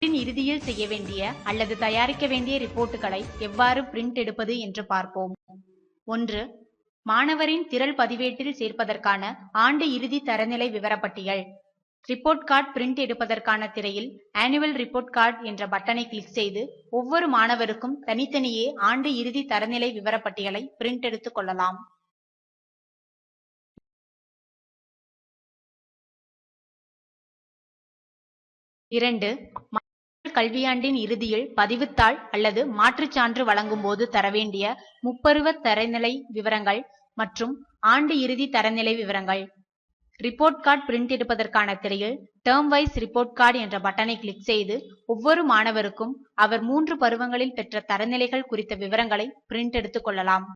இறுதியில் செய்ய வேண்டிய அல்லது தயாரிக்க வேண்டிய ரிப்போர்ட்டுகளை எவ்வாறு பிரிண்ட் எடுப்பது என்று பார்ப்போம். 1. மாணவரின் திரள் பதிவேட்டில் சேர்ப்பதற்கான ஆண்டு இறுதி தரநிலை விவரப்பட்டியல். ரிப்போர்ட் கார்டு பிரிண்ட் எடுப்பதற்கான திரையில் ஆனுவல் ரிப்போர்ட் கார்டு என்ற பட்டனை கிளிக் செய்து ஒவ்வொரு மாணவருக்கும் தனித்தனியே ஆண்டு இறுதி தரநிலை விவரப்பட்டியலை பிரிண்ட் எடுத்துக் கொள்ளலாம். 2. கல்வியாண்டின் இறுதியில் பதிவுத்தாள் அல்லது மாற்றுச் சான்று வழங்கும் போது தரவேண்டிய முப்பருவ தரநிலை விவரங்கள் மற்றும் ஆண்டு இறுதி தரநிலை விவரங்கள். ரிப்போர்ட் கார்டு பிரிண்ட் எடுப்பதற்கான திரையில் டேர்ம் வைஸ் ரிப்போர்ட் கார்டு என்ற பட்டனை கிளிக் செய்து ஒவ்வொரு மாணவருக்கும் அவர் 3 பருவங்களில் பெற்ற தரநிலைகள் குறித்த விவரங்களை பிரிண்ட் எடுத்துக் கொள்ளலாம்.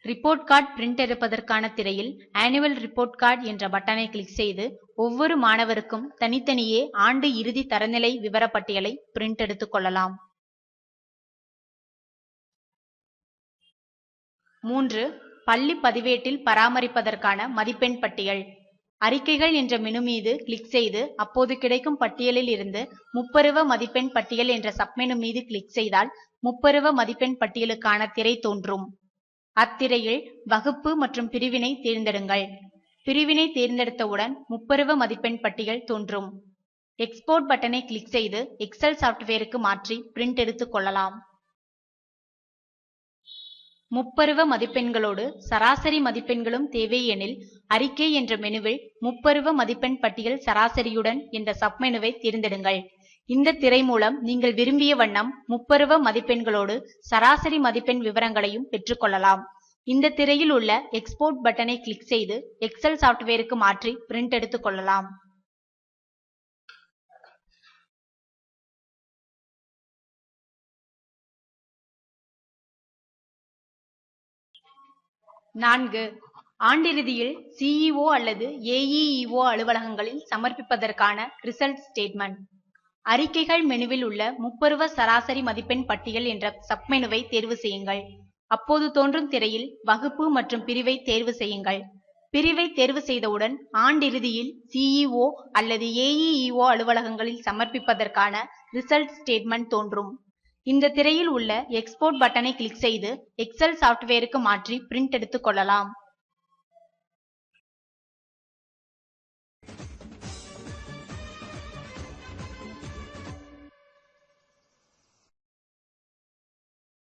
ரிப்போர்ட் கார்டு பிரிண்ட் எடுப்பதற்கான திரையில் ஆனுவல் ரிப்போர்ட் கார்டு என்ற பட்டனை கிளிக் செய்து ஒவ்வொரு மாணவருக்கும் தனித்தனியே ஆண்டு இறுதி தரநிலை விவரப்பட்டியலை பிரிண்ட் எடுத்துக் கொள்ளலாம். 3. பள்ளி பதிவேட்டில் பராமரிப்பதற்கான மதிப்பெண் பட்டியல். அறிக்கைகள் என்ற மெனு மீது கிளிக் செய்து அப்போது கிடைக்கும் பட்டியலில் இருந்து முப்பருவ மதிப்பெண் பட்டியல் என்ற சப்மெனு மீது கிளிக் செய்தால் முப்பருவ மதிப்பெண் பட்டியலுக்கான திரை தோன்றும். அத்திரையில் வகுப்பு மற்றும் பிரிவினை தேர்ந்தெடுங்கள். பிரிவினை தேர்ந்தெடுத்தவுடன் முப்பருவ மதிப்பெண் பட்டியல் தோன்றும். எக்ஸ்போர்ட் பட்டனை கிளிக் செய்து எக்ஸல் சாப்ட்வேருக்கு மாற்றி பிரிண்ட் எடுத்துக் கொள்ளலாம். முப்பருவ மதிப்பெண்களோடு சராசரி மதிப்பெண்களும் தேவை எனில் அறிக்கை என்ற மெனுவில் முப்பருவ மதிப்பெண் பட்டியல் சராசரியுடன் என்ற சப்மெனுவை தேர்ந்தெடுங்கள். இந்த திரை மூலம் நீங்கள் விரும்பிய வண்ணம் முப்பருவ மதிப்பெண்களோடு சராசரி மதிப்பெண் விவரங்களையும் பெற்றுக்கொள்ளலாம். இந்த திரையில் உள்ள எக்ஸ்போர்ட் பட்டனை கிளிக் செய்து எக்ஸல் சாப்ட்வேருக்கு மாற்றி பிரிண்ட் எடுத்துக் கொள்ளலாம். 4. ஆண்டிறுதியில் சிஇஓ அல்லது ஏஇஇஓ அலுவலகங்களில் சமர்ப்பிப்பதற்கான ரிசல்ட் ஸ்டேட்மெண்ட். அறிக்கைகள் மெனுவில் உள்ள முப்பருவ சராசரி மதிப்பெண் பட்டியல் என்ற சப்மெனுவை தேர்வு செய்யுங்கள். அப்போது தோன்றும் திரையில் வகுப்பு மற்றும் பிரிவை தேர்வு செய்யுங்கள். பிரிவை தேர்வு செய்தவுடன் ஆண்டிறுதியில் சிஇஓ அல்லது ஏஇஇஓ அலுவலகங்களில் சமர்ப்பிப்பதற்கான ரிசல்ட் ஸ்டேட்மெண்ட் தோன்றும். இந்த திரையில் உள்ள எக்ஸ்போர்ட் பட்டனை கிளிக் செய்து எக்ஸல் சாப்ட்வேருக்கு மாற்றி பிரிண்ட் எடுத்துக் கொள்ளலாம்.